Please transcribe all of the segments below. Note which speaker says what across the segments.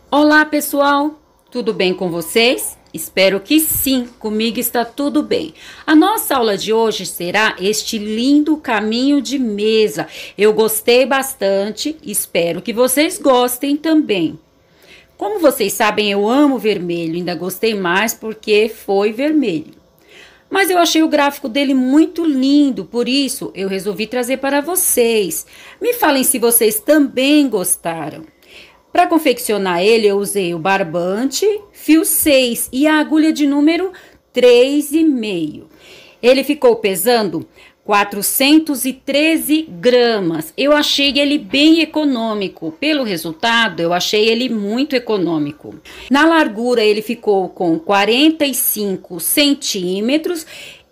Speaker 1: Olá, pessoal! Tudo bem com vocês? Espero que sim, comigo está tudo bem. A nossa aula de hoje será este lindo caminho de mesa. Eu gostei bastante, espero que vocês gostem também. Como vocês sabem, eu amo vermelho, ainda gostei mais porque foi vermelho. Mas eu achei o gráfico dele muito lindo, por isso eu resolvi trazer para vocês. Me falem se vocês também gostaram. Para confeccionar ele, eu usei o barbante, fio 6 e a agulha de número 3,5. Ele ficou pesando 413 gramas. Eu achei ele bem econômico. Pelo resultado, eu achei ele muito econômico. Na largura, ele ficou com 45 centímetros.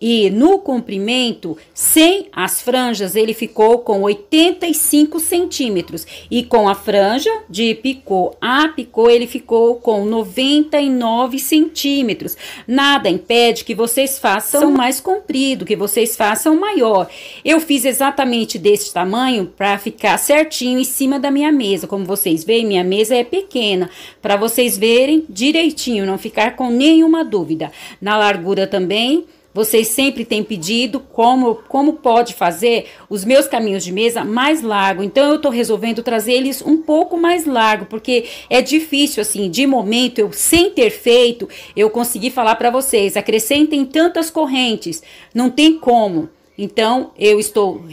Speaker 1: E no comprimento, sem as franjas, ele ficou com 85 centímetros. E com a franja de picô a picô, ele ficou com 99 centímetros. Nada impede que vocês façam mais comprido, que vocês façam maior. Eu fiz exatamente desse tamanho para ficar certinho em cima da minha mesa. Como vocês veem, minha mesa é pequena, para vocês verem direitinho, não ficar com nenhuma dúvida. Na largura também, vocês sempre têm pedido como pode fazer os meus caminhos de mesa mais largo. Então, eu tô resolvendo trazer eles um pouco mais largo, porque é difícil, assim, de momento, eu sem ter feito, eu consegui falar para vocês, acrescentem tantas correntes, não tem como. Então, eu estou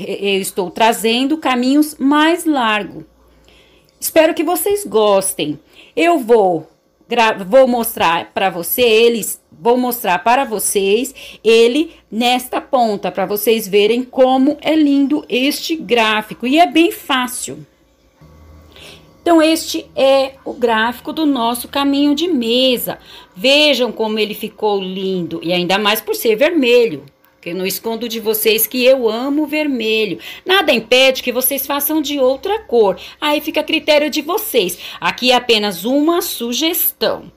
Speaker 1: trazendo caminhos mais largos. Espero que vocês gostem. Eu vou mostrar para vocês ele nesta ponta, para vocês verem como é lindo este gráfico. E é bem fácil. Então, este é o gráfico do nosso caminho de mesa. Vejam como ele ficou lindo. E ainda mais por ser vermelho. Que eu não escondo de vocês que eu amo vermelho. Nada impede que vocês façam de outra cor. Aí fica a critério de vocês. Aqui é apenas uma sugestão.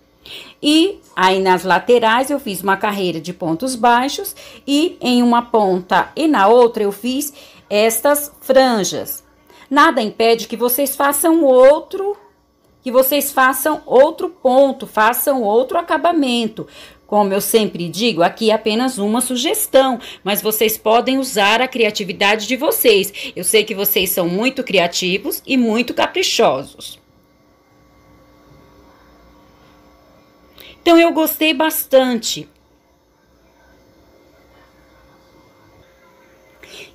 Speaker 1: E aí nas laterais eu fiz uma carreira de pontos baixos. E em uma ponta e na outra eu fiz estas franjas. Nada impede que vocês façam outro ponto, façam outro acabamento. Como eu sempre digo, aqui é apenas uma sugestão, mas vocês podem usar a criatividade de vocês. Eu sei que vocês são muito criativos e muito caprichosos. Então, eu gostei bastante.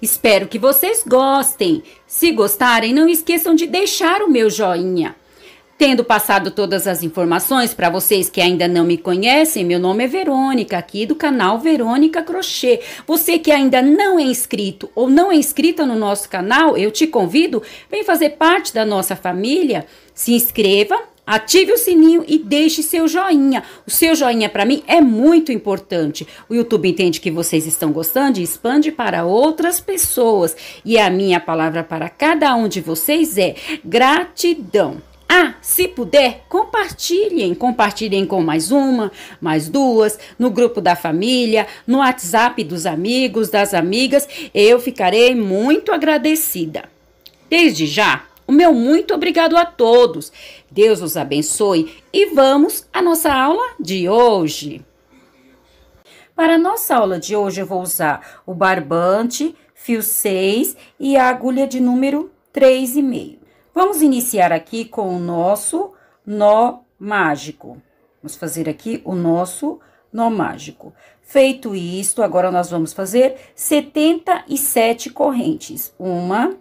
Speaker 1: Espero que vocês gostem. Se gostarem, não esqueçam de deixar o meu joinha. Tendo passado todas as informações para vocês que ainda não me conhecem, meu nome é Verônica, aqui do canal Verônica Crochê. Você que ainda não é inscrito ou não é inscrita no nosso canal, eu te convido, vem fazer parte da nossa família, se inscreva, ative o sininho e deixe seu joinha. O seu joinha para mim é muito importante. O YouTube entende que vocês estão gostando e expande para outras pessoas. E a minha palavra para cada um de vocês é gratidão. Ah, se puder, compartilhem com mais uma, mais duas, no grupo da família, no WhatsApp dos amigos, das amigas, eu ficarei muito agradecida. Desde já, o meu muito obrigado a todos. Deus os abençoe e vamos à nossa aula de hoje. Para a nossa aula de hoje, eu vou usar o barbante, fio 6 e a agulha de número 3,5. Vamos iniciar aqui com o nosso nó mágico. Vamos fazer aqui o nosso nó mágico. Feito isto, agora nós vamos fazer 77 correntes. 1,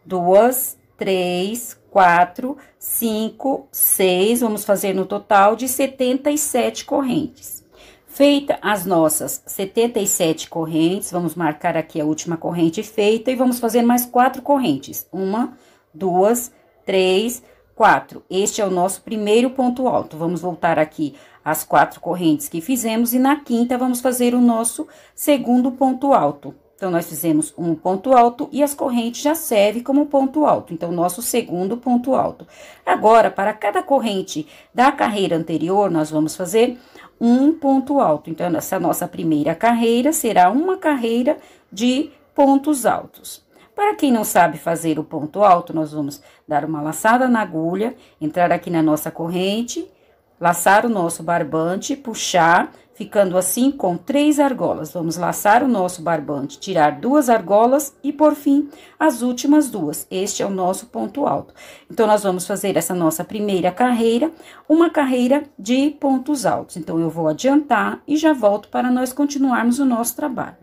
Speaker 1: 2, 3, 4, 5, 6. Vamos fazer no total de 77 correntes. Feita as nossas 77 correntes, vamos marcar aqui a última corrente feita e vamos fazer mais 4 correntes. 1, 2, 3, 4. Este é o nosso primeiro ponto alto. Vamos voltar aqui as 4 correntes que fizemos e na quinta vamos fazer o nosso segundo ponto alto. Então, nós fizemos um ponto alto e as correntes já servem como ponto alto. Então, nosso segundo ponto alto. Agora, para cada corrente da carreira anterior, nós vamos fazer um ponto alto. Então, essa nossa primeira carreira será uma carreira de pontos altos. Para quem não sabe fazer o ponto alto, nós vamos dar uma laçada na agulha, entrar aqui na nossa corrente, laçar o nosso barbante, puxar, ficando assim com 3 argolas. Vamos laçar o nosso barbante, tirar 2 argolas e, por fim, as últimas 2. Este é o nosso ponto alto. Então, nós vamos fazer essa nossa primeira carreira, uma carreira de pontos altos. Então, eu vou adiantar e já volto para nós continuarmos o nosso trabalho.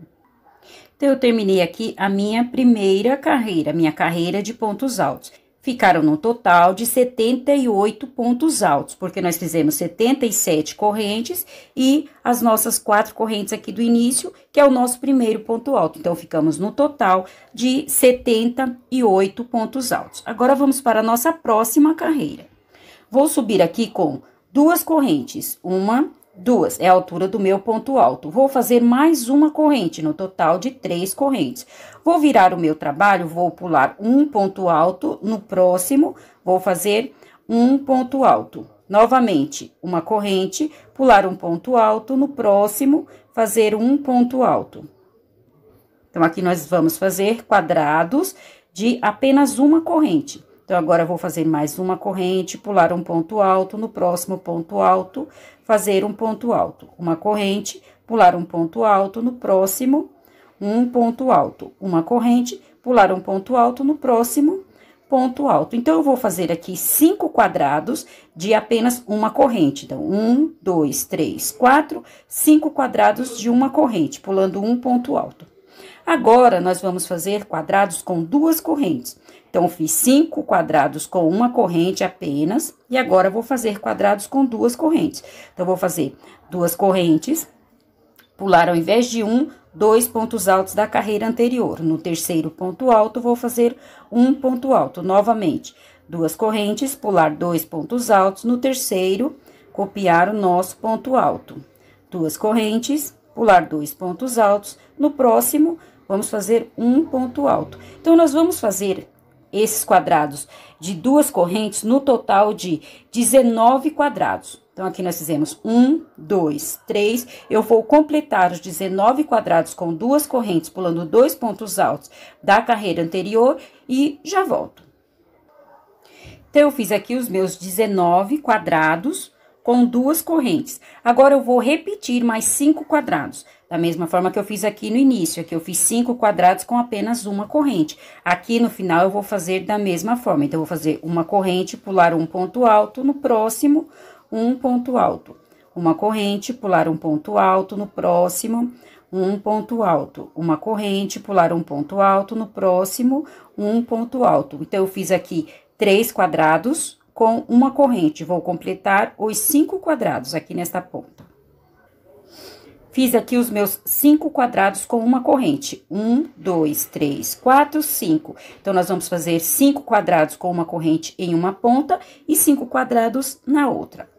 Speaker 1: Então, eu terminei aqui a minha primeira carreira, minha carreira de pontos altos. Ficaram no total de 78 pontos altos, porque nós fizemos 77 correntes e as nossas 4 correntes aqui do início, que é o nosso primeiro ponto alto. Então, ficamos no total de 78 pontos altos. Agora, vamos para a nossa próxima carreira. Vou subir aqui com 2 correntes, 1, 2, é a altura do meu ponto alto. Vou fazer mais uma corrente, no total de 3 correntes. Vou virar o meu trabalho, vou pular um ponto alto, no próximo, vou fazer um ponto alto. Novamente, uma corrente, pular um ponto alto, no próximo, fazer um ponto alto. Então, aqui nós vamos fazer quadrados de apenas uma corrente. Então, agora, eu vou fazer mais uma corrente, pular um ponto alto, no próximo ponto alto, fazer um ponto alto. Uma corrente, pular um ponto alto, no próximo, um ponto alto. Uma corrente, pular um ponto alto, no próximo, ponto alto. Então, eu vou fazer aqui 5 quadrados de apenas uma corrente. Então, 1, 2, 3, 4, 5 quadrados de uma corrente, pulando um ponto alto. Agora, nós vamos fazer quadrados com 2 correntes. Então, fiz 5 quadrados com uma corrente apenas, e agora vou fazer quadrados com 2 correntes. Então, vou fazer 2 correntes, pular ao invés de 2 pontos altos da carreira anterior. No terceiro ponto alto, vou fazer um ponto alto. Novamente, 2 correntes, pular 2 pontos altos. No terceiro, copiar o nosso ponto alto. 2 correntes, pular 2 pontos altos. No próximo, vamos fazer um ponto alto. Então, nós vamos fazer esses quadrados de 2 correntes no total de 19 quadrados. Então, aqui nós fizemos 1, 2, 3. Eu vou completar os 19 quadrados com 2 correntes, pulando 2 pontos altos da carreira anterior e já volto. Então, eu fiz aqui os meus 19 quadrados com 2 correntes. Agora, eu vou repetir mais 5 quadrados. Da mesma forma que eu fiz aqui no início, aqui eu fiz 5 quadrados com apenas uma corrente. Aqui no final eu vou fazer da mesma forma. Então, eu vou fazer uma corrente, pular um ponto alto, no próximo, um ponto alto. Uma corrente, pular um ponto alto, no próximo, um ponto alto. Uma corrente, pular um ponto alto, no próximo, um ponto alto. Então, eu fiz aqui 3 quadrados com uma corrente. Vou completar os 5 quadrados aqui nesta ponta. Fiz aqui os meus 5 quadrados com uma corrente. 1, 2, 3, 4, 5. Então, nós vamos fazer 5 quadrados com uma corrente em uma ponta e 5 quadrados na outra.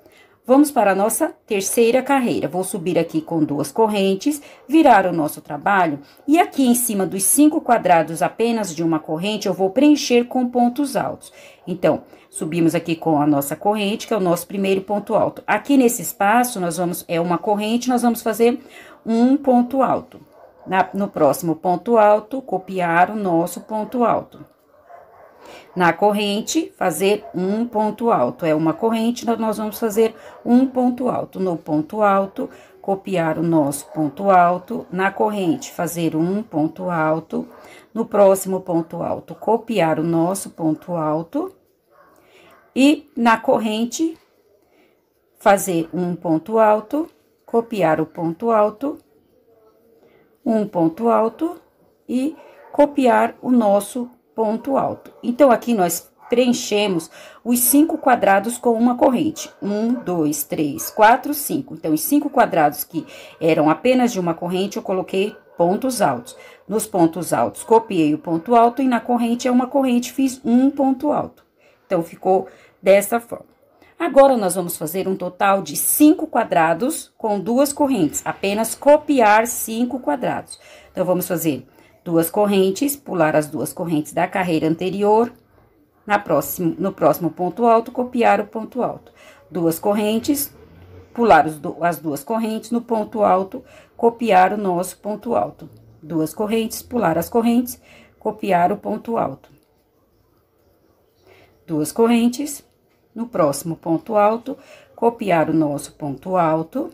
Speaker 1: Vamos para a nossa terceira carreira. Vou subir aqui com 2 correntes, virar o nosso trabalho. E aqui em cima dos 5 quadrados apenas de uma corrente, eu vou preencher com pontos altos. Então, subimos aqui com a nossa corrente, que é o nosso primeiro ponto alto. Aqui nesse espaço, é uma corrente, nós vamos fazer um ponto alto. No próximo ponto alto, copiar o nosso ponto alto. Na corrente, fazer um ponto alto. É uma corrente, nós vamos fazer um ponto alto. No ponto alto, copiar o nosso ponto alto. Na corrente, fazer um ponto alto. No próximo ponto alto, copiar o nosso ponto alto. E na corrente, fazer um ponto alto, copiar o ponto alto, um ponto alto e copiar o nosso ponto alto. Então, aqui nós preenchemos os 5 quadrados com uma corrente. 1, 2, 3, 4, 5. Então, os 5 quadrados que eram apenas de uma corrente, eu coloquei pontos altos. Nos pontos altos, copiei o ponto alto e na corrente é uma corrente, fiz um ponto alto. Então, ficou dessa forma. Agora, nós vamos fazer um total de 5 quadrados com 2 correntes. Apenas copiar 5 quadrados. Então, vamos fazer 2 correntes, pular as 2 correntes da carreira anterior. No próximo ponto alto, copiar o ponto alto. 2 correntes, pular as 2 correntes. No ponto alto, copiar o nosso ponto alto. 2 correntes, pular as correntes, copiar o ponto alto. Duas correntes, no próximo ponto alto, copiar o nosso ponto alto,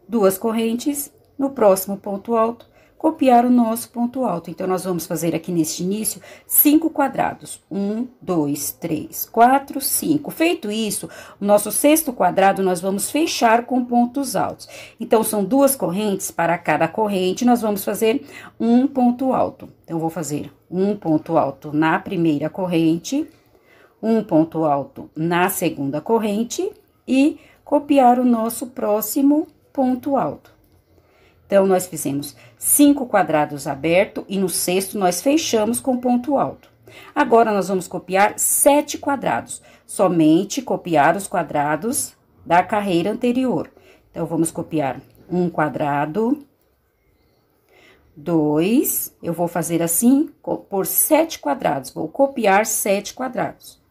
Speaker 1: duas correntes, no próximo ponto alto, copiar o nosso ponto alto. Então, nós vamos fazer aqui neste início 5 quadrados. 1, 2, 3, 4, 5. Feito isso, o nosso sexto quadrado nós vamos fechar com pontos altos. Então, são duas correntes, para cada corrente, nós vamos fazer um ponto alto. Então, eu vou fazer um ponto alto na primeira corrente, um ponto alto na segunda corrente e copiar o nosso próximo ponto alto. Então, nós fizemos 5 quadrados abertos e no sexto nós fechamos com ponto alto. Agora, nós vamos copiar 7 quadrados, somente copiar os quadrados da carreira anterior. Então, vamos copiar um quadrado, 2, eu vou fazer assim por 7 quadrados, vou copiar 7 quadrados.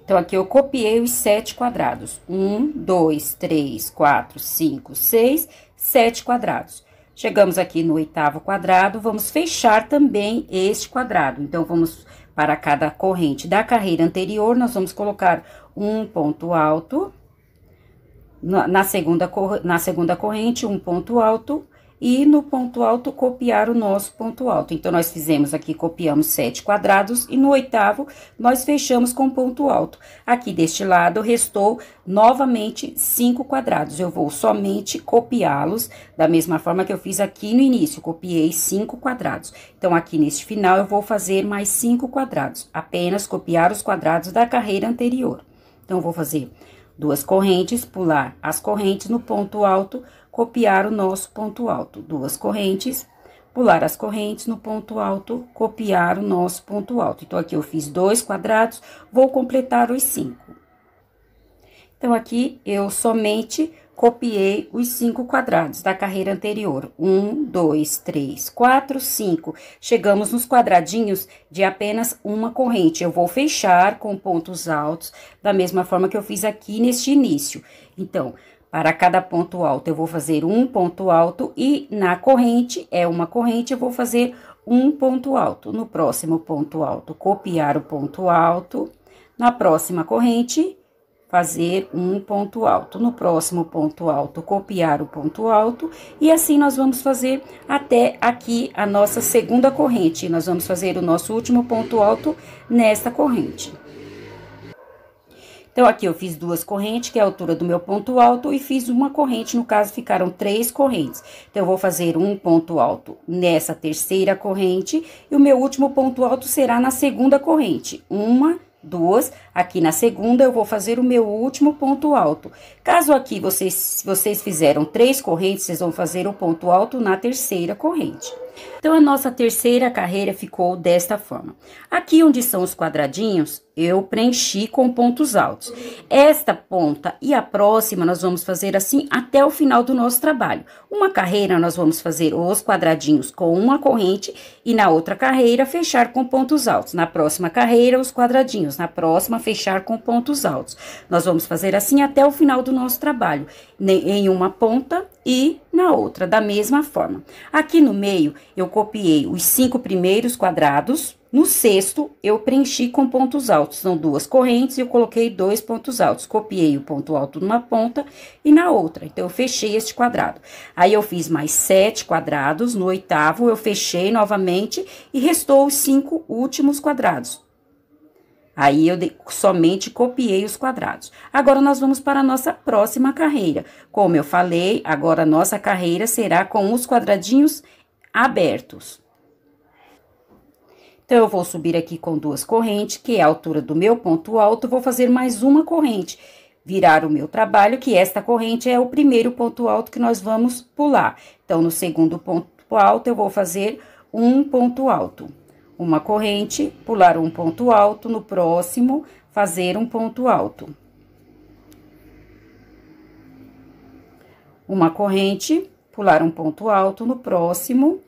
Speaker 1: Então, aqui eu copiei os 7 quadrados. 1, 2, 3, 4, 5, 6, 7 quadrados. Chegamos aqui no oitavo quadrado, vamos fechar também este quadrado. Então, vamos para cada corrente da carreira anterior, nós vamos colocar um ponto alto. Na segunda corrente, um ponto alto. E no ponto alto, copiar o nosso ponto alto. Então, nós fizemos aqui, copiamos 7 quadrados, e no oitavo, nós fechamos com ponto alto. Aqui deste lado, restou novamente 5 quadrados. Eu vou somente copiá-los da mesma forma que eu fiz aqui no início, copiei 5 quadrados. Então, aqui neste final, eu vou fazer mais 5 quadrados, apenas copiar os quadrados da carreira anterior. Então, eu vou fazer duas correntes, pular as correntes no ponto alto, copiar o nosso ponto alto. Duas correntes, pular as correntes no ponto alto, copiar o nosso ponto alto. Então, aqui eu fiz 2 quadrados, vou completar os 5. Então, aqui eu somente copiei os 5 quadrados da carreira anterior. 1, 2, 3, 4, 5. Chegamos nos quadradinhos de apenas uma corrente. Eu vou fechar com pontos altos, da mesma forma que eu fiz aqui neste início. Então, para cada ponto alto, eu vou fazer um ponto alto e na corrente, uma corrente, eu vou fazer um ponto alto. No próximo ponto alto, copiar o ponto alto. Na próxima corrente, fazer um ponto alto. No próximo ponto alto, copiar o ponto alto. E assim, nós vamos fazer até aqui a nossa segunda corrente. Nós vamos fazer o nosso último ponto alto nesta corrente. Então, aqui eu fiz 2 correntes, que é a altura do meu ponto alto, e fiz uma corrente, no caso, ficaram 3 correntes. Então, eu vou fazer um ponto alto nessa terceira corrente, e o meu último ponto alto será na segunda corrente. 1, 2, aqui na segunda eu vou fazer o meu último ponto alto. Caso aqui vocês fizeram 3 correntes, vocês vão fazer o ponto alto na terceira corrente. Então, a nossa terceira carreira ficou desta forma. Aqui onde são os quadradinhos, eu preenchi com pontos altos. Esta ponta e a próxima, nós vamos fazer assim até o final do nosso trabalho. Uma carreira, nós vamos fazer os quadradinhos com uma corrente e na outra carreira, fechar com pontos altos. Na próxima carreira, os quadradinhos. Na próxima, fechar com pontos altos. Nós vamos fazer assim até o final do nosso trabalho, em uma ponta e na outra, da mesma forma. Aqui no meio, eu copiei os 5 primeiros quadrados. No sexto, eu preenchi com pontos altos. São 2 correntes e eu coloquei 2 pontos altos. Copiei o ponto alto numa ponta e na outra. Então, eu fechei este quadrado. Aí, eu fiz mais 7 quadrados. No oitavo, eu fechei novamente e restou os 5 últimos quadrados. Aí, eu somente copiei os quadrados. Agora, nós vamos para a nossa próxima carreira. Como eu falei, agora a nossa carreira será com os quadradinhos abertos. Então, eu vou subir aqui com 2 correntes, que é a altura do meu ponto alto, vou fazer mais uma corrente. Virar o meu trabalho, que esta corrente é o primeiro ponto alto que nós vamos pular. Então, no segundo ponto alto, eu vou fazer um ponto alto. Uma corrente, pular um ponto alto, no próximo, fazer um ponto alto. Uma corrente, pular um ponto alto, no próximo,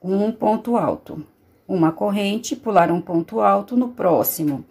Speaker 1: um ponto alto. Uma corrente, pular um ponto alto, no próximo,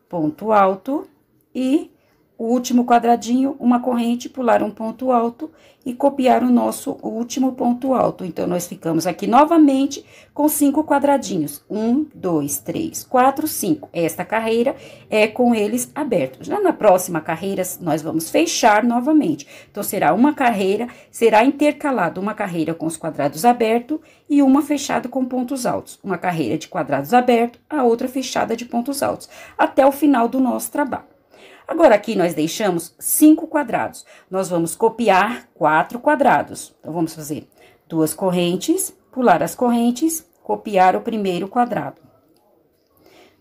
Speaker 1: ponto alto e o último quadradinho, uma corrente, pular um ponto alto e copiar o nosso último ponto alto. Então, nós ficamos aqui novamente com 5 quadradinhos. 1, 2, 3, 4, 5. Esta carreira é com eles abertos. Já na próxima carreira, nós vamos fechar novamente. Então, será uma carreira, será intercalado uma carreira com os quadrados abertos e uma fechada com pontos altos. Uma carreira de quadrados abertos, a outra fechada de pontos altos, até o final do nosso trabalho. Agora, aqui nós deixamos 5 quadrados. Nós vamos copiar 4 quadrados. Então, vamos fazer 2 correntes, pular as correntes, copiar o primeiro quadrado.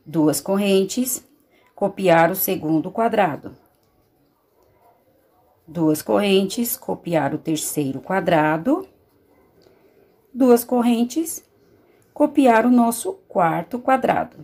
Speaker 1: 2 correntes, copiar o segundo quadrado. 2 correntes, copiar o terceiro quadrado. 2 correntes, copiar o nosso quarto quadrado.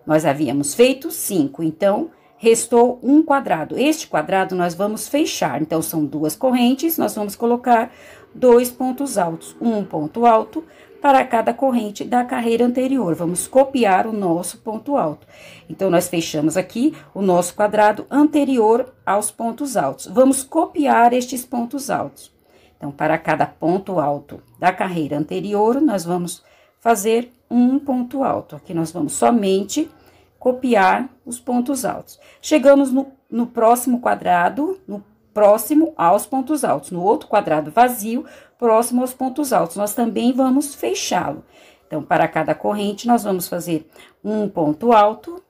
Speaker 1: Nós havíamos feito 5, então, restou um quadrado. Este quadrado nós vamos fechar. Então, são 2 correntes, nós vamos colocar 2 pontos altos. Um ponto alto para cada corrente da carreira anterior. Vamos copiar o nosso ponto alto. Então, nós fechamos aqui o nosso quadrado anterior aos pontos altos. Vamos copiar estes pontos altos. Então, para cada ponto alto da carreira anterior, nós vamos fazer um ponto alto. Aqui nós vamos somente copiar os pontos altos. Chegamos no próximo quadrado, no próximo aos pontos altos. No outro quadrado vazio, próximo aos pontos altos, nós também vamos fechá-lo. Então, para cada corrente, nós vamos fazer um ponto alto.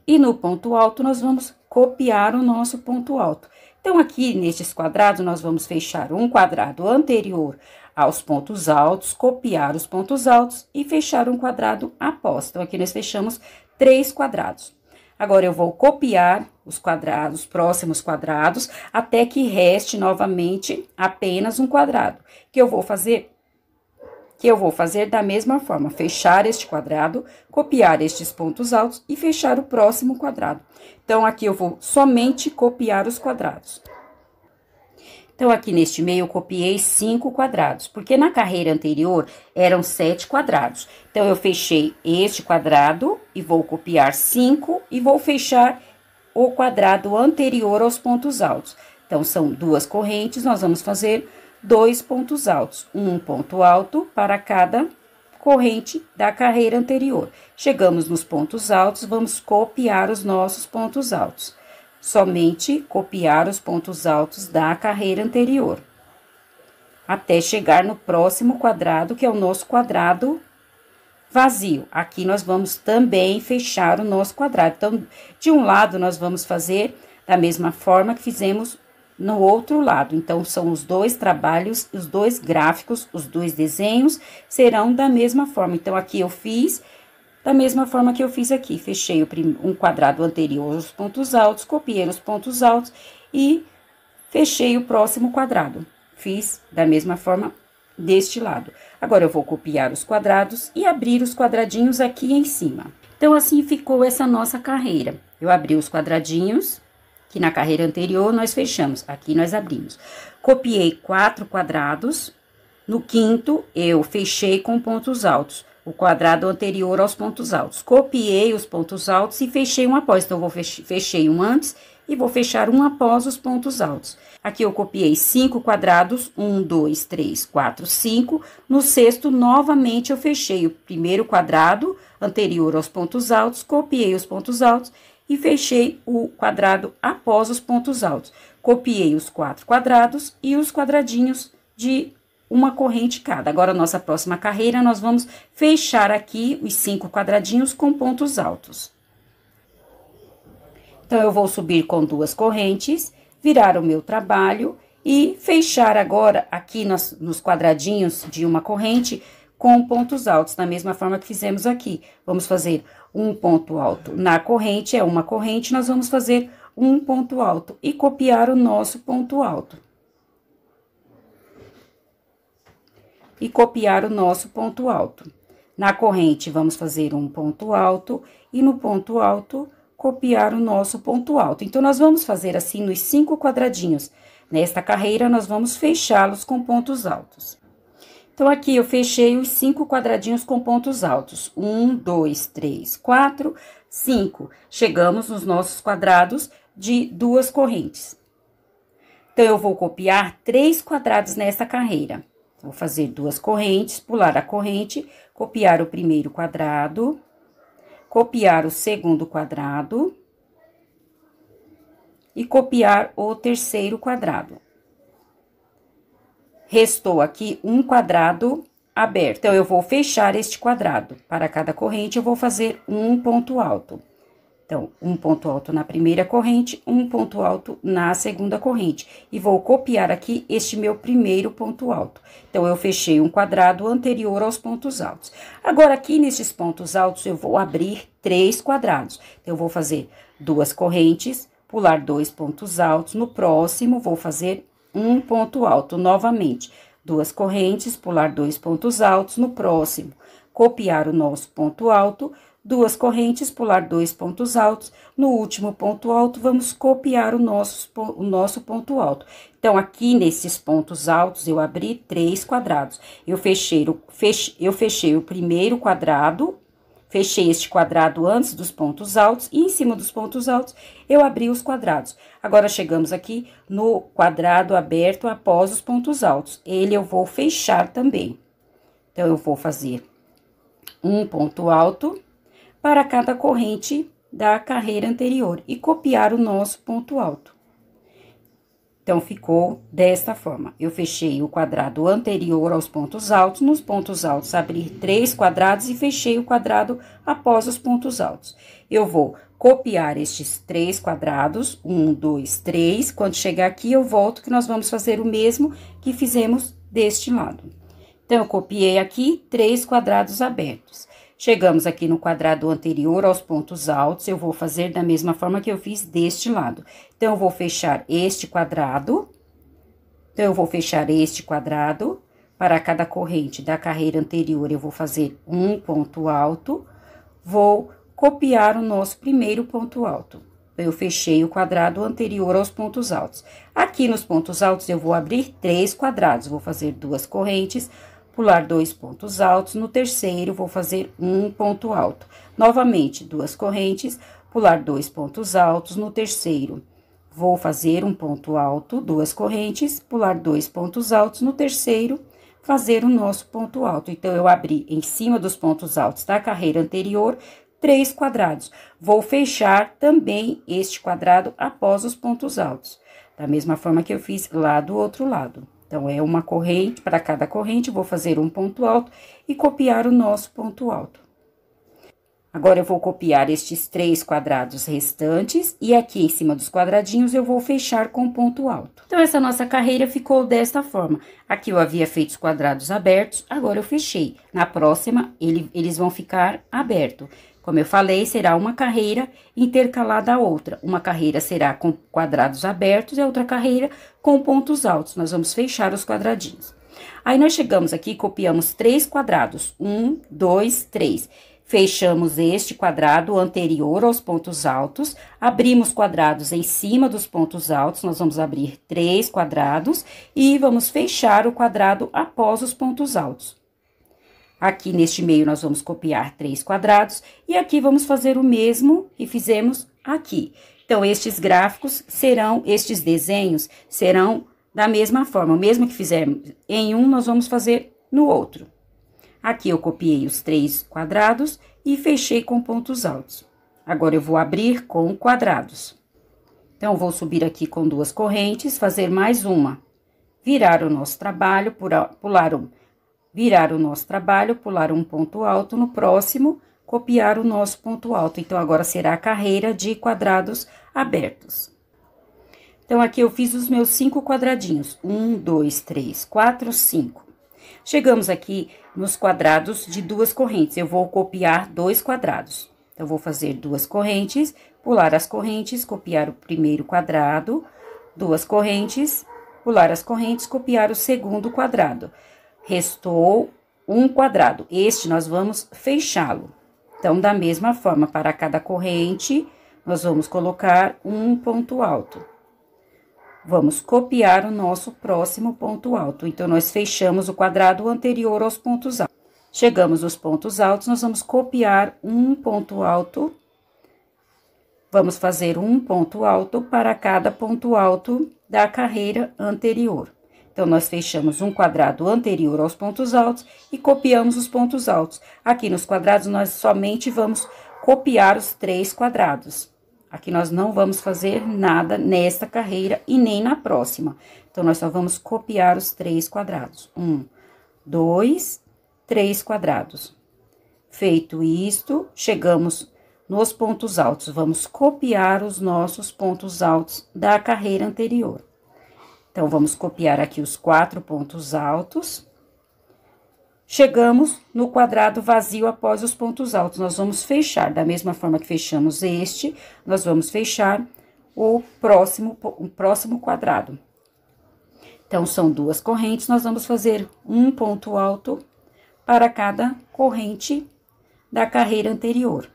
Speaker 1: E no ponto alto, nós vamos copiar o nosso ponto alto. Então, aqui nestes quadrados, nós vamos fechar um quadrado anterior aos pontos altos, copiar os pontos altos e fechar um quadrado após. Então, aqui nós fechamos 3 quadrados. Agora, eu vou copiar os quadrados, próximos quadrados, até que reste novamente apenas um quadrado. Que eu vou fazer da mesma forma, fechar este quadrado, copiar estes pontos altos e fechar o próximo quadrado. Então, aqui eu vou somente copiar os quadrados. Então, aqui neste meio, eu copiei 5 quadrados, porque na carreira anterior eram 7 quadrados. Então, eu fechei este quadrado e vou copiar 5 e vou fechar o quadrado anterior aos pontos altos. Então, são 2 correntes, nós vamos fazer 2 pontos altos. Um ponto alto para cada corrente da carreira anterior. Chegamos nos pontos altos, vamos copiar os nossos pontos altos. Somente copiar os pontos altos da carreira anterior, até chegar no próximo quadrado, que é o nosso quadrado vazio. Aqui nós vamos também fechar o nosso quadrado. Então, de um lado, nós vamos fazer da mesma forma que fizemos no outro lado. Então, são os 2 trabalhos, os 2 gráficos, os 2 desenhos serão da mesma forma. Então, aqui eu fiz da mesma forma que eu fiz aqui, fechei um quadrado anterior aos pontos altos, copiei os pontos altos e fechei o próximo quadrado. Fiz da mesma forma deste lado. Agora, eu vou copiar os quadrados e abrir os quadradinhos aqui em cima. Então, assim ficou essa nossa carreira. Eu abri os quadradinhos, que na carreira anterior nós fechamos, aqui nós abrimos. Copiei 4 quadrados, no quinto eu fechei com pontos altos. O quadrado anterior aos pontos altos. Copiei os pontos altos e fechei um após. Então, eu fechei um antes e vou fechar um após os pontos altos. Aqui eu copiei 5 quadrados, 1, 2, 3, 4, 5. No sexto, novamente, eu fechei o primeiro quadrado anterior aos pontos altos, copiei os pontos altos e fechei o quadrado após os pontos altos. Copiei os 4 quadrados e os quadradinhos de uma corrente cada. Agora, nossa próxima carreira, nós vamos fechar aqui os 5 quadradinhos com pontos altos. Então, eu vou subir com 2 correntes, virar o meu trabalho e fechar agora aqui nos quadradinhos de uma corrente com pontos altos, da mesma forma que fizemos aqui. Vamos fazer um ponto alto na corrente, é uma corrente, nós vamos fazer um ponto alto e copiar o nosso ponto alto. E copiar o nosso ponto alto. Na corrente, vamos fazer um ponto alto e no ponto alto, copiar o nosso ponto alto. Então, nós vamos fazer assim nos 5 quadradinhos. Nesta carreira, nós vamos fechá-los com pontos altos. Então, aqui eu fechei os 5 quadradinhos com pontos altos. 1, 2, 3, 4, 5. Chegamos nos nossos quadrados de 2 correntes. Então, eu vou copiar 3 quadrados nesta carreira. Vou fazer 2 correntes, pular a corrente, copiar o primeiro quadrado, copiar o segundo quadrado e copiar o terceiro quadrado. Restou aqui um quadrado aberto. Então, eu vou fechar este quadrado. Para cada corrente, eu vou fazer um ponto alto. Então, um ponto alto na primeira corrente, um ponto alto na segunda corrente. E vou copiar aqui este meu primeiro ponto alto. Então, eu fechei um quadrado anterior aos pontos altos. Agora, aqui nesses pontos altos, eu vou abrir 3 quadrados. Então, eu vou fazer 2 correntes, pular 2 pontos altos. No próximo, vou fazer um ponto alto novamente. 2 correntes, pular 2 pontos altos. No próximo, copiar o nosso ponto alto. 2 correntes, pular 2 pontos altos. No último ponto alto, vamos copiar o nosso ponto alto. Então, aqui nesses pontos altos, eu abri 3 quadrados. Eu fechei o primeiro quadrado, fechei este quadrado antes dos pontos altos, e em cima dos pontos altos, eu abri os quadrados. Agora, chegamos aqui no quadrado aberto após os pontos altos. Ele eu vou fechar também. Então, eu vou fazer um ponto alto para cada corrente da carreira anterior e copiar o nosso ponto alto. Então, ficou desta forma. Eu fechei o quadrado anterior aos pontos altos. Nos pontos altos, abri 3 quadrados e fechei o quadrado após os pontos altos. Eu vou copiar estes 3 quadrados, 1, 2, 3. Quando chegar aqui, eu volto que nós vamos fazer o mesmo que fizemos deste lado. Então, eu copiei aqui 3 quadrados abertos. Chegamos aqui no quadrado anterior aos pontos altos, eu vou fazer da mesma forma que eu fiz deste lado. Então, eu vou fechar este quadrado. Então, eu vou fechar este quadrado. Para cada corrente da carreira anterior, eu vou fazer um ponto alto. Vou copiar o nosso primeiro ponto alto. Eu fechei o quadrado anterior aos pontos altos. Aqui nos pontos altos, eu vou abrir 3 quadrados. Vou fazer 2 correntes, pular 2 pontos altos. No terceiro, vou fazer um ponto alto. Novamente, 2 correntes, pular 2 pontos altos. No terceiro, vou fazer um ponto alto, 2 correntes, pular 2 pontos altos. No terceiro, fazer o nosso ponto alto. Então, eu abri em cima dos pontos altos da carreira anterior 3 quadrados. Vou fechar também este quadrado após os pontos altos, da mesma forma que eu fiz lá do outro lado. Então, é uma corrente, para cada corrente, vou fazer um ponto alto e copiar o nosso ponto alto. Agora, eu vou copiar estes 3 quadrados restantes e aqui em cima dos quadradinhos eu vou fechar com ponto alto. Então, essa nossa carreira ficou desta forma. Aqui eu havia feito os quadrados abertos, agora eu fechei. Na próxima, eles vão ficar abertos. Como eu falei, será uma carreira intercalada à outra. Uma carreira será com quadrados abertos e a outra carreira com pontos altos. Nós vamos fechar os quadradinhos. Aí, nós chegamos aqui e copiamos 3 quadrados. 1, 2, 3. Fechamos este quadrado anterior aos pontos altos. Abrimos quadrados em cima dos pontos altos. Nós vamos abrir 3 quadrados e vamos fechar o quadrado após os pontos altos. Aqui neste meio, nós vamos copiar 3 quadrados e aqui vamos fazer o mesmo que fizemos aqui. Então, estes gráficos estes desenhos serão da mesma forma. O mesmo que fizemos em um, nós vamos fazer no outro. Aqui eu copiei os 3 quadrados e fechei com pontos altos. Agora, eu vou abrir com quadrados. Então, vou subir aqui com 2 correntes, fazer mais uma. Virar o nosso trabalho, pular um ponto alto, no próximo, copiar o nosso ponto alto. Então, agora será a carreira de quadrados abertos. Então, aqui eu fiz os meus 5 quadradinhos. 1, 2, 3, 4, 5. Chegamos aqui nos quadrados de 2 correntes. Eu vou copiar 2 quadrados. Então, eu vou fazer 2 correntes, pular as correntes, copiar o primeiro quadrado, 2 correntes, pular as correntes, copiar o segundo quadrado. Restou um quadrado. Este nós vamos fechá-lo. Então, da mesma forma, para cada corrente, nós vamos colocar um ponto alto. Vamos copiar o nosso próximo ponto alto. Então, nós fechamos o quadrado anterior aos pontos altos. Chegamos aos pontos altos, nós vamos copiar um ponto alto vamos fazer um ponto alto para cada ponto alto da carreira anterior. Então, nós fechamos um quadrado anterior aos pontos altos e copiamos os pontos altos. Aqui nos quadrados, nós somente vamos copiar os 3 quadrados. Aqui nós não vamos fazer nada nesta carreira e nem na próxima. Então, nós só vamos copiar os 3 quadrados. 1, 2, 3 quadrados. Feito isto, chegamos nos pontos altos. Vamos copiar os nossos pontos altos da carreira anterior. Então, vamos copiar aqui os 4 pontos altos. Chegamos no quadrado vazio após os pontos altos. Nós vamos fechar, da mesma forma que fechamos este, nós vamos fechar o próximo quadrado. Então, são 2 correntes, nós vamos fazer um ponto alto para cada corrente da carreira anterior.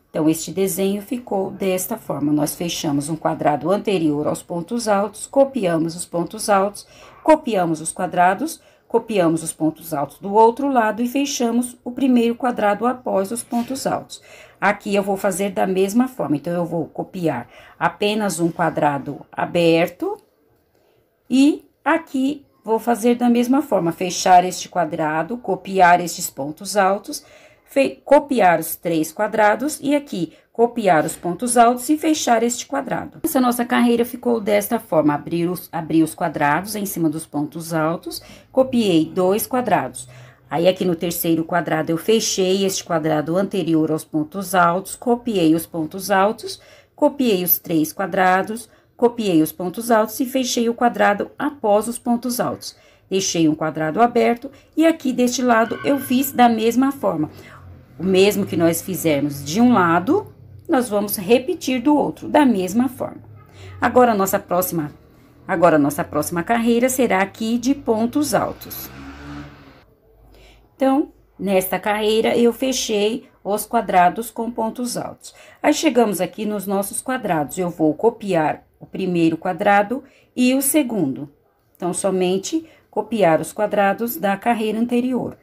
Speaker 1: Então, este desenho ficou desta forma. Nós fechamos um quadrado anterior aos pontos altos, copiamos os pontos altos, copiamos os quadrados, copiamos os pontos altos do outro lado e fechamos o primeiro quadrado após os pontos altos. Aqui eu vou fazer da mesma forma. Então, eu vou copiar apenas um quadrado aberto e aqui vou fazer da mesma forma. Fechar este quadrado, copiar estes pontos altos, copiar os 3 quadrados e aqui copiar os pontos altos e fechar este quadrado. Essa nossa carreira ficou desta forma: abri os quadrados em cima dos pontos altos, copiei 2 quadrados. Aí, aqui no terceiro quadrado, eu fechei este quadrado anterior aos pontos altos, copiei os pontos altos, copiei os 3 quadrados, copiei os pontos altos e fechei o quadrado após os pontos altos. Deixei um quadrado aberto e aqui deste lado eu fiz da mesma forma. O mesmo que nós fizermos de um lado, nós vamos repetir do outro, da mesma forma. Agora, a nossa próxima carreira será aqui de pontos altos. Então, nesta carreira, eu fechei os quadrados com pontos altos. Aí, chegamos aqui nos nossos quadrados. Eu vou copiar o primeiro quadrado e o segundo. Então, somente copiar os quadrados da carreira anterior.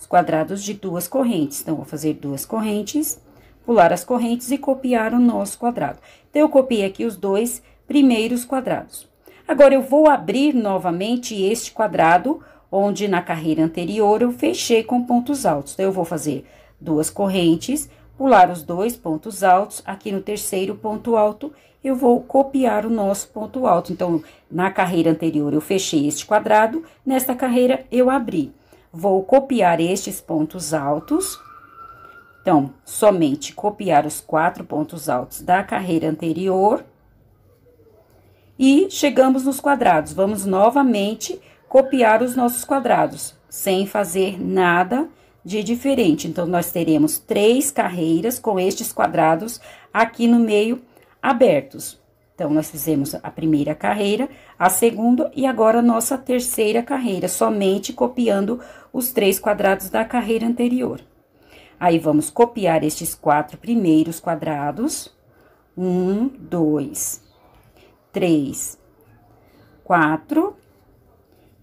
Speaker 1: Os quadrados de 2 correntes. Então, vou fazer 2 correntes, pular as correntes e copiar o nosso quadrado. Então, eu copiei aqui os 2 primeiros quadrados. Agora, eu vou abrir novamente este quadrado, onde na carreira anterior eu fechei com pontos altos. Então, eu vou fazer 2 correntes, pular os 2 pontos altos. Aqui no terceiro ponto alto, eu vou copiar o nosso ponto alto. Então, na carreira anterior, eu fechei este quadrado, nesta carreira, eu abri. Vou copiar estes pontos altos. Então, somente copiar os 4 pontos altos da carreira anterior. E chegamos nos quadrados. Vamos novamente copiar os nossos quadrados, sem fazer nada de diferente. Então, nós teremos 3 carreiras com estes quadrados aqui no meio abertos. Então, nós fizemos a primeira carreira, a segunda e agora a nossa terceira carreira, somente copiando os 3 quadrados da carreira anterior. Aí, vamos copiar estes 4 primeiros quadrados. 1, 2, 3, 4.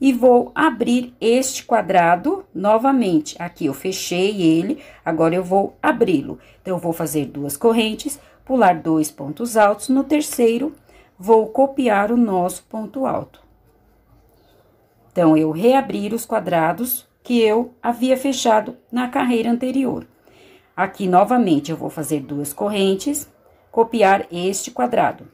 Speaker 1: E vou abrir este quadrado novamente. Aqui eu fechei ele, agora eu vou abri-lo. Então, eu vou fazer 2 correntes, pular 2 pontos altos. No terceiro, vou copiar o nosso ponto alto. Então, eu reabrir os quadrados que eu havia fechado na carreira anterior. Aqui, novamente, eu vou fazer 2 correntes, copiar este quadrado.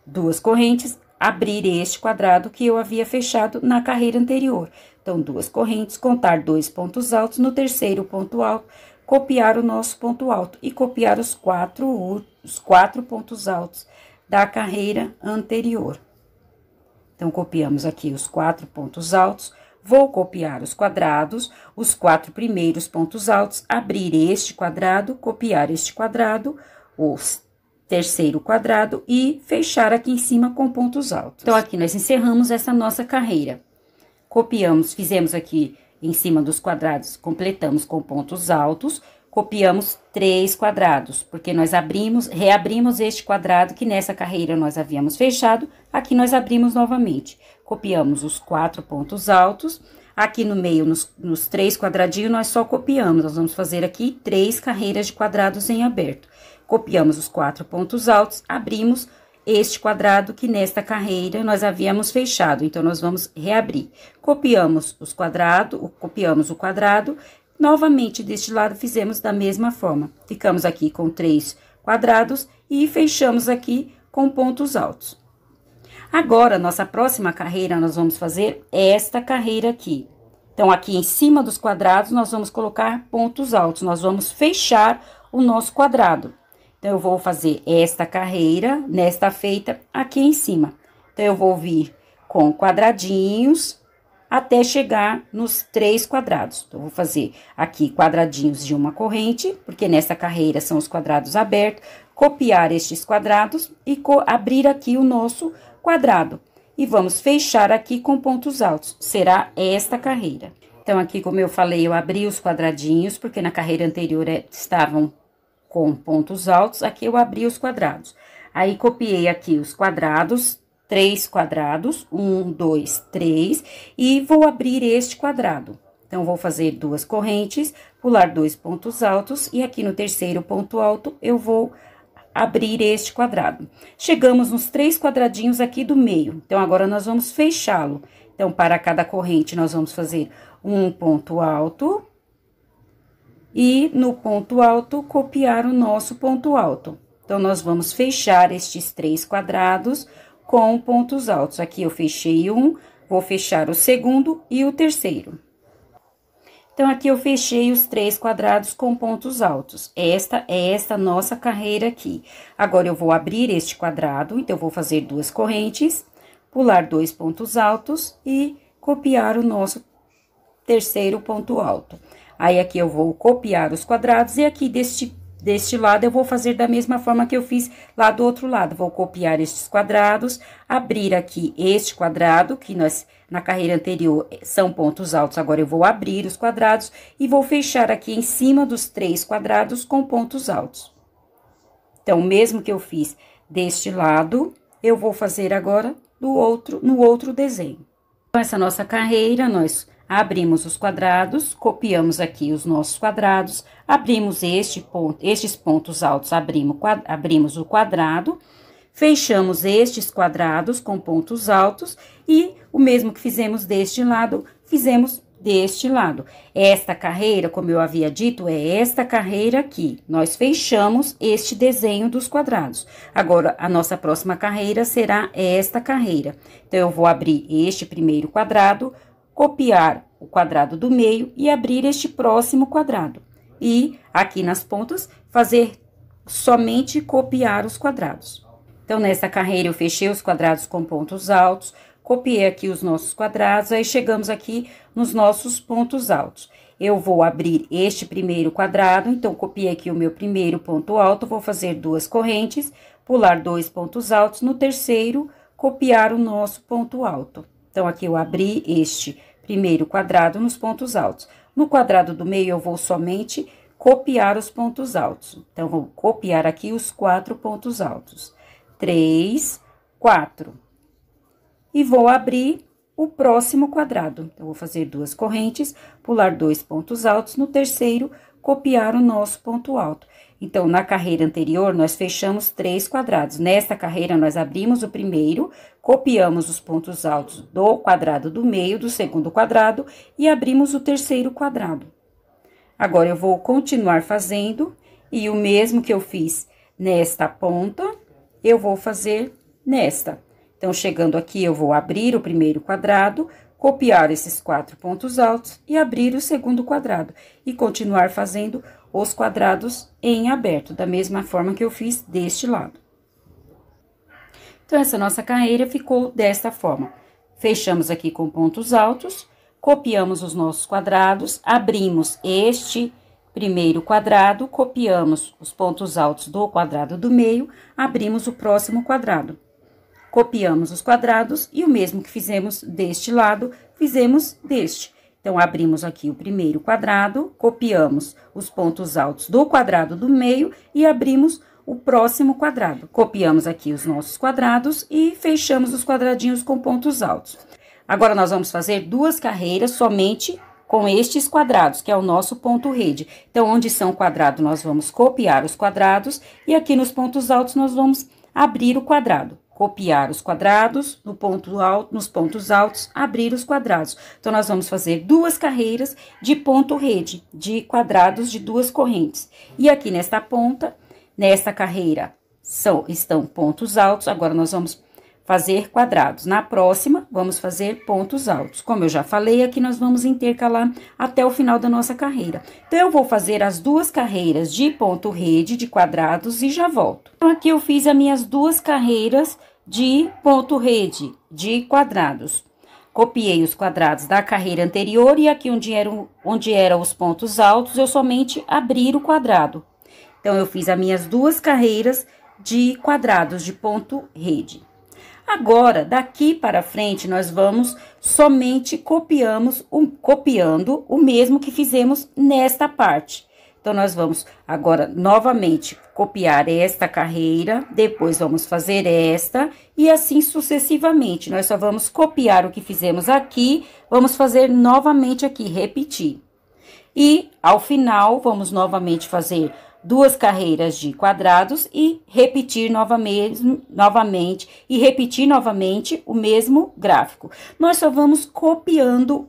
Speaker 1: 2 correntes, abrir este quadrado que eu havia fechado na carreira anterior. Então, 2 correntes, contar 2 pontos altos, no terceiro ponto alto, copiar o nosso ponto alto e copiar os 4 pontos altos da carreira anterior. Então, copiamos aqui os 4 pontos altos, vou copiar os quadrados, os 4 primeiros pontos altos, abrir este quadrado, copiar este quadrado, os terceiro quadrado e fechar aqui em cima com pontos altos. Então, aqui nós encerramos essa nossa carreira. Copiamos, fizemos aqui em cima dos quadrados, completamos com pontos altos, copiamos 3 quadrados, porque nós reabrimos este quadrado que nessa carreira nós havíamos fechado, aqui nós abrimos novamente. Copiamos os 4 pontos altos, aqui no meio, nos 3 quadradinhos, nós só copiamos, nós vamos fazer aqui 3 carreiras de quadrados em aberto. Copiamos os 4 pontos altos, abrimos este quadrado que nesta carreira nós havíamos fechado, então, nós vamos reabrir. Copiamos o quadrado, novamente deste lado fizemos da mesma forma. Ficamos aqui com 3 quadrados e fechamos aqui com pontos altos. Agora, nossa próxima carreira, nós vamos fazer esta carreira aqui. Então, aqui em cima dos quadrados, nós vamos colocar pontos altos, nós vamos fechar o nosso quadrado. Então, eu vou fazer esta carreira, nesta feita, aqui em cima. Então, eu vou vir com quadradinhos até chegar nos 3 quadrados. Então, eu vou fazer aqui quadradinhos de uma corrente, porque nessa carreira são os quadrados abertos, copiar estes quadrados e abrir aqui o nosso quadrado. E vamos fechar aqui com pontos altos, será esta carreira. Então, aqui, como eu falei, eu abri os quadradinhos, porque na carreira anterior estavam com pontos altos, aqui eu abri os quadrados. Aí, copiei aqui os quadrados, 3 quadrados, 1, 2, 3, e vou abrir este quadrado. Então, vou fazer 2 correntes, pular 2 pontos altos, e aqui no terceiro ponto alto, eu vou abrir este quadrado. Chegamos nos 3 quadradinhos aqui do meio, então, agora nós vamos fechá-lo. Então, para cada corrente, nós vamos fazer um ponto alto, e no ponto alto, copiar o nosso ponto alto. Então, nós vamos fechar estes 3 quadrados com pontos altos. Aqui eu fechei um, vou fechar o segundo e o terceiro. Então, aqui eu fechei os 3 quadrados com pontos altos. Esta é esta nossa carreira aqui. Agora, eu vou abrir este quadrado, então, eu vou fazer 2 correntes, pular 2 pontos altos e copiar o nosso terceiro ponto alto. Aí, aqui eu vou copiar os quadrados e aqui deste lado eu vou fazer da mesma forma que eu fiz lá do outro lado. Vou copiar estes quadrados, abrir aqui este quadrado, que nós, na carreira anterior, são pontos altos. Agora, eu vou abrir os quadrados e vou fechar aqui em cima dos 3 quadrados com pontos altos. Então, o mesmo que eu fiz deste lado, eu vou fazer agora no outro desenho. Então, essa nossa carreira, nós abrimos os quadrados, copiamos aqui os nossos quadrados, abrimos estes pontos altos, abrimos o quadrado, fechamos estes quadrados com pontos altos e o mesmo que fizemos deste lado, fizemos deste lado. Esta carreira, como eu havia dito, é esta carreira aqui. Nós fechamos este desenho dos quadrados. Agora, a nossa próxima carreira será esta carreira. Então, eu vou abrir este primeiro quadrado, copiar o quadrado do meio e abrir este próximo quadrado. E aqui nas pontas, fazer somente copiar os quadrados. Então, nessa carreira, eu fechei os quadrados com pontos altos, copiei aqui os nossos quadrados, aí chegamos aqui nos nossos pontos altos. Eu vou abrir este primeiro quadrado, então, copiei aqui o meu primeiro ponto alto, vou fazer 2 correntes, pular 2 pontos altos, no terceiro, copiar o nosso ponto alto. Então, aqui eu abri este primeiro quadrado nos pontos altos. No quadrado do meio, eu vou somente copiar os pontos altos. Então, vou copiar aqui os 4 pontos altos. 3, 4. E vou abrir o próximo quadrado. Então, vou fazer 2 correntes, pular 2 pontos altos, no terceiro, copiar o nosso ponto alto. Então, na carreira anterior, nós fechamos 3 quadrados. Nesta carreira, nós abrimos o primeiro, copiamos os pontos altos do quadrado do meio, do segundo quadrado, e abrimos o terceiro quadrado. Agora, eu vou continuar fazendo, e o mesmo que eu fiz nesta ponta, eu vou fazer nesta. Então, chegando aqui, eu vou abrir o primeiro quadrado, copiar esses 4 pontos altos e abrir o segundo quadrado. E continuar fazendo os quadrados em aberto, da mesma forma que eu fiz deste lado. Então, essa nossa carreira ficou desta forma. Fechamos aqui com pontos altos, copiamos os nossos quadrados, abrimos este primeiro quadrado, copiamos os pontos altos do quadrado do meio, abrimos o próximo quadrado. Copiamos os quadrados e o mesmo que fizemos deste lado, fizemos deste. Então, abrimos aqui o primeiro quadrado, copiamos os pontos altos do quadrado do meio e abrimos o próximo quadrado. Copiamos aqui os nossos quadrados e fechamos os quadradinhos com pontos altos. Agora, nós vamos fazer 2 carreiras somente com estes quadrados, que é o nosso ponto rede. Então, onde são quadrado, nós vamos copiar os quadrados, e aqui nos pontos altos, nós vamos abrir o quadrado. Copiar os quadrados, no ponto alto, nos pontos altos, abrir os quadrados. Então, nós vamos fazer duas carreiras de ponto rede, de quadrados de duas correntes. E aqui nesta ponta, nesta carreira, estão pontos altos, agora nós vamos fazer quadrados. Na próxima, vamos fazer pontos altos. Como eu já falei, aqui nós vamos intercalar até o final da nossa carreira. Então, eu vou fazer as duas carreiras de ponto rede, de quadrados, e já volto. Então, aqui eu fiz as minhas duas carreiras de ponto rede, de quadrados. Copiei os quadrados da carreira anterior e aqui onde eram os pontos altos, eu somente abri o quadrado. Então, eu fiz as minhas duas carreiras de quadrados de ponto rede. Agora, daqui para frente, nós vamos somente copiando o mesmo que fizemos nesta parte. Então, nós vamos agora, novamente, copiar esta carreira, depois vamos fazer esta, e assim sucessivamente. Nós só vamos copiar o que fizemos aqui, vamos fazer novamente aqui, repetir. E, ao final, vamos novamente fazer duas carreiras de quadrados e repetir novamente e repetir novamente o mesmo gráfico. Nós só vamos copiando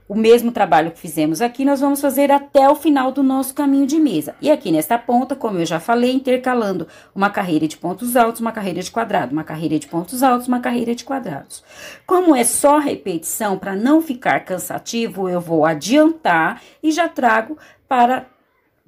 Speaker 1: o mesmo trabalho que fizemos aqui, nós vamos fazer até o final do nosso caminho de mesa. E aqui nesta ponta, como eu já falei, intercalando uma carreira de pontos altos, uma carreira de quadrado, uma carreira de pontos altos, uma carreira de quadrados. Como é só repetição, para não ficar cansativo, eu vou adiantar e já trago para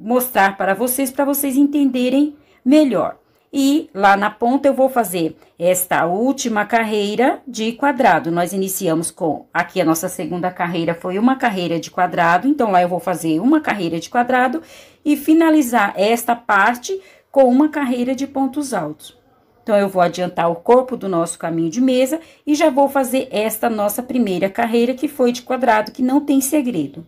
Speaker 1: mostrar para vocês entenderem melhor. E lá na ponta eu vou fazer esta última carreira de quadrado. Nós iniciamos aqui a nossa segunda carreira foi uma carreira de quadrado, então lá eu vou fazer uma carreira de quadrado e finalizar esta parte com uma carreira de pontos altos. Então, eu vou adiantar o corpo do nosso caminho de mesa e já vou fazer esta nossa primeira carreira, que foi de quadrado, que não tem segredo.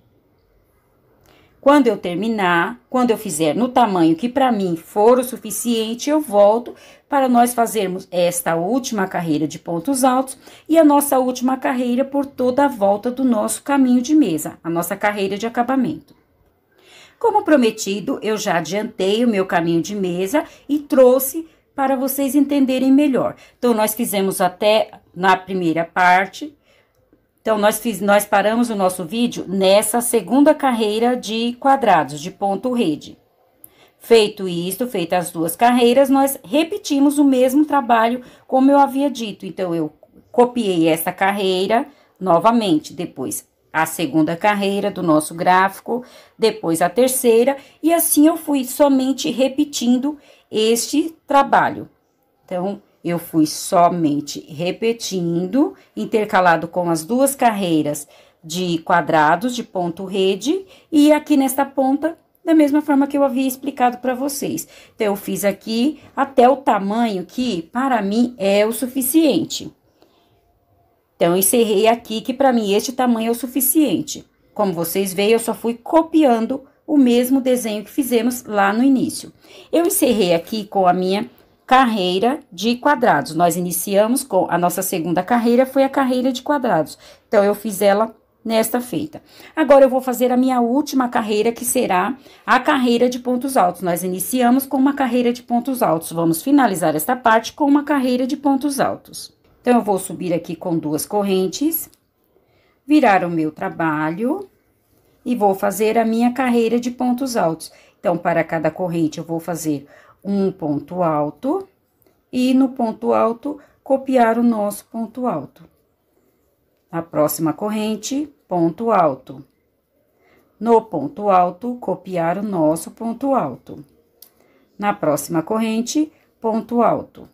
Speaker 1: Quando eu terminar, quando eu fizer no tamanho que para mim for o suficiente, eu volto para nós fazermos esta última carreira de pontos altos e a nossa última carreira por toda a volta do nosso caminho de mesa, a nossa carreira de acabamento. Como prometido, eu já adiantei o meu caminho de mesa e trouxe para vocês entenderem melhor. Então, nós fizemos até na primeira parte. Então, nós paramos o nosso vídeo nessa segunda carreira de quadrados, de ponto rede. Feito isto, feitas as duas carreiras, nós repetimos o mesmo trabalho, como eu havia dito. Então, eu copiei essa carreira novamente, depois a segunda carreira do nosso gráfico, depois a terceira, e assim eu fui somente repetindo este trabalho. Então, eu fui somente repetindo, intercalado com as duas carreiras de quadrados de ponto rede, e aqui nesta ponta, da mesma forma que eu havia explicado para vocês. Então, eu fiz aqui até o tamanho que, para mim, é o suficiente. Então, eu encerrei aqui que, para mim, este tamanho é o suficiente. Como vocês veem, eu só fui copiando o mesmo desenho que fizemos lá no início. Eu encerrei aqui com a minha carreira de quadrados. Nós iniciamos com a nossa segunda carreira, foi a carreira de quadrados. Então, eu fiz ela nesta feita. Agora, eu vou fazer a minha última carreira, que será a carreira de pontos altos. Nós iniciamos com uma carreira de pontos altos. Vamos finalizar esta parte com uma carreira de pontos altos. Então, eu vou subir aqui com duas correntes, virar o meu trabalho e vou fazer a minha carreira de pontos altos. Então, para cada corrente, eu vou fazer um ponto alto e no ponto alto copiar o nosso ponto alto. Na próxima corrente, ponto alto. No ponto alto, copiar o nosso ponto alto. Na próxima corrente, ponto alto.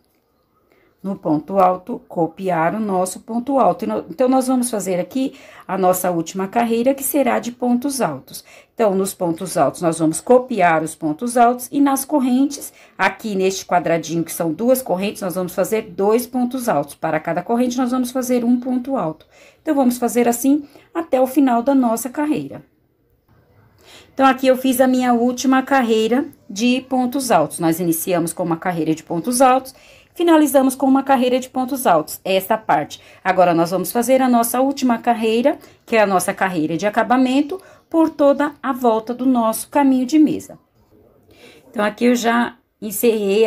Speaker 1: No ponto alto, copiar o nosso ponto alto. Então, nós vamos fazer aqui a nossa última carreira, que será de pontos altos. Então, nos pontos altos, nós vamos copiar os pontos altos e nas correntes, aqui neste quadradinho, que são duas correntes, nós vamos fazer 2 pontos altos. Para cada corrente, nós vamos fazer um ponto alto. Então, vamos fazer assim até o final da nossa carreira. Então, aqui eu fiz a minha última carreira de pontos altos. Nós iniciamos com uma carreira de pontos altos, finalizamos com uma carreira de pontos altos, esta parte. Agora, nós vamos fazer a nossa última carreira, que é a nossa carreira de acabamento, por toda a volta do nosso caminho de mesa. Então, aqui eu já encerrei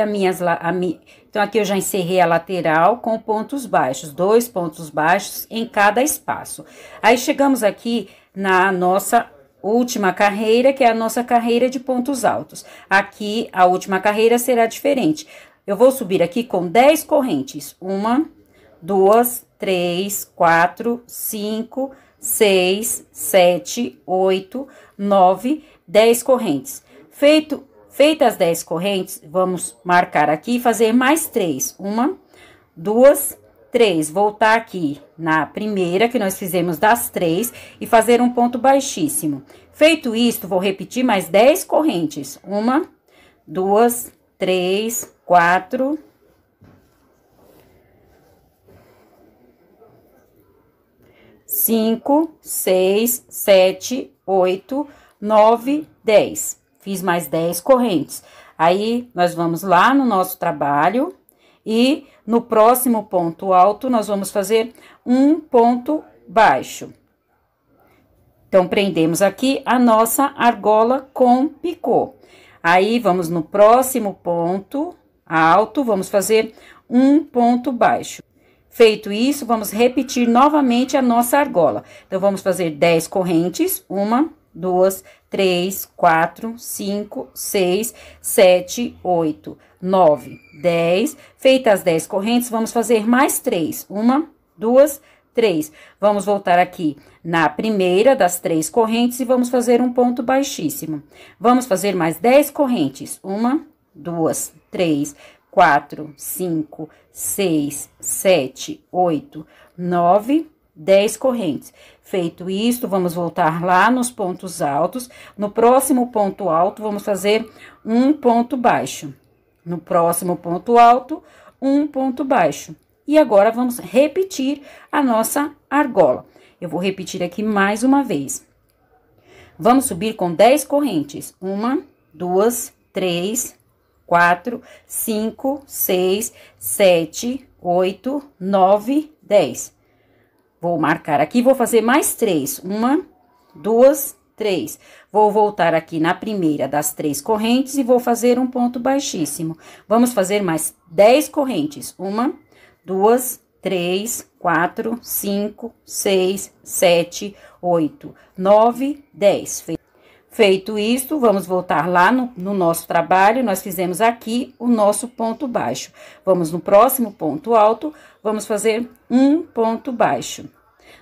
Speaker 1: então, aqui eu já encerrei a lateral com pontos baixos, 2 pontos baixos em cada espaço. Aí, chegamos aqui na nossa última carreira, que é a nossa carreira de pontos altos. Aqui, a última carreira será diferente. Eu vou subir aqui com 10 correntes. 1, 2, 3, 4, 5, 6, 7, 8, 9, 10 correntes. Feitas 10 correntes, vamos marcar aqui e fazer mais 3. 1, 2, 3. Voltar aqui na primeira, que nós fizemos das 3, e fazer um ponto baixíssimo. Feito isto, vou repetir mais 10 correntes. 1, 2, 3, 4, 5, 6, 7, 8, 9, 10. Fiz mais 10 correntes. Aí, nós vamos lá no nosso trabalho e no próximo ponto alto, nós vamos fazer um ponto baixo. Então, prendemos aqui a nossa argola com picô. Aí, vamos no próximo ponto alto, vamos fazer um ponto baixo. Feito isso, vamos repetir novamente a nossa argola. Então, vamos fazer 10 correntes, 1, 2, 3, 4, 5, 6, 7, 8, 9, 10. Feitas as 10 correntes, vamos fazer mais 3. 1, 2, 3. Vamos voltar aqui na primeira das 3 correntes e vamos fazer um ponto baixíssimo. Vamos fazer mais 10 correntes. 1, 2, 3, 4, 5, 6, 7, 8, 9, 10 correntes. Feito isto, vamos voltar lá nos pontos altos. No próximo ponto alto, vamos fazer um ponto baixo. No próximo ponto alto, um ponto baixo. E agora, vamos repetir a nossa argola. Eu vou repetir aqui mais uma vez. Vamos subir com 10 correntes. 1, 2, 3, 4, 5, 6, 7, 8, 9, 10. Vou marcar aqui, vou fazer mais 3. 1, 2, 3. Vou voltar aqui na primeira das 3 correntes e vou fazer um ponto baixíssimo. Vamos fazer mais 10 correntes. 1, 2, 3, 4, 5, 6, 7, 8, 9, 10. Feito isto, vamos voltar lá no nosso trabalho, nós fizemos aqui o nosso ponto baixo. Vamos no próximo ponto alto, vamos fazer um ponto baixo.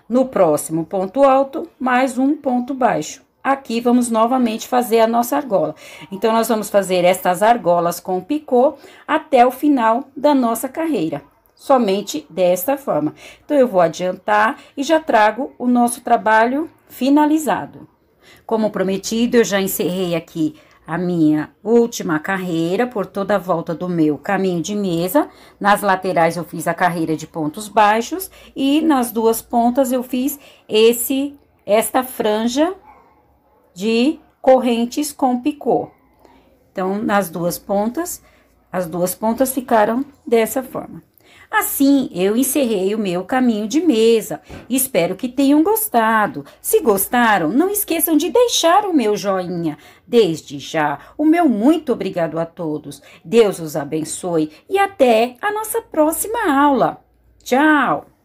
Speaker 1: No próximo ponto alto, mais um ponto baixo. Aqui, vamos novamente fazer a nossa argola. Então, nós vamos fazer estas argolas com picô até o final da nossa carreira. Somente desta forma. Então, eu vou adiantar e já trago o nosso trabalho finalizado. Como prometido, eu já encerrei aqui a minha última carreira por toda a volta do meu caminho de mesa. Nas laterais, eu fiz a carreira de pontos baixos e nas duas pontas, eu fiz esta franja de correntes com picô. Então, nas duas pontas, as duas pontas ficaram dessa forma. Assim, eu encerrei o meu caminho de mesa. Espero que tenham gostado. Se gostaram, não esqueçam de deixar o meu joinha. Desde já, o meu muito obrigado a todos. Deus os abençoe e até a nossa próxima aula. Tchau!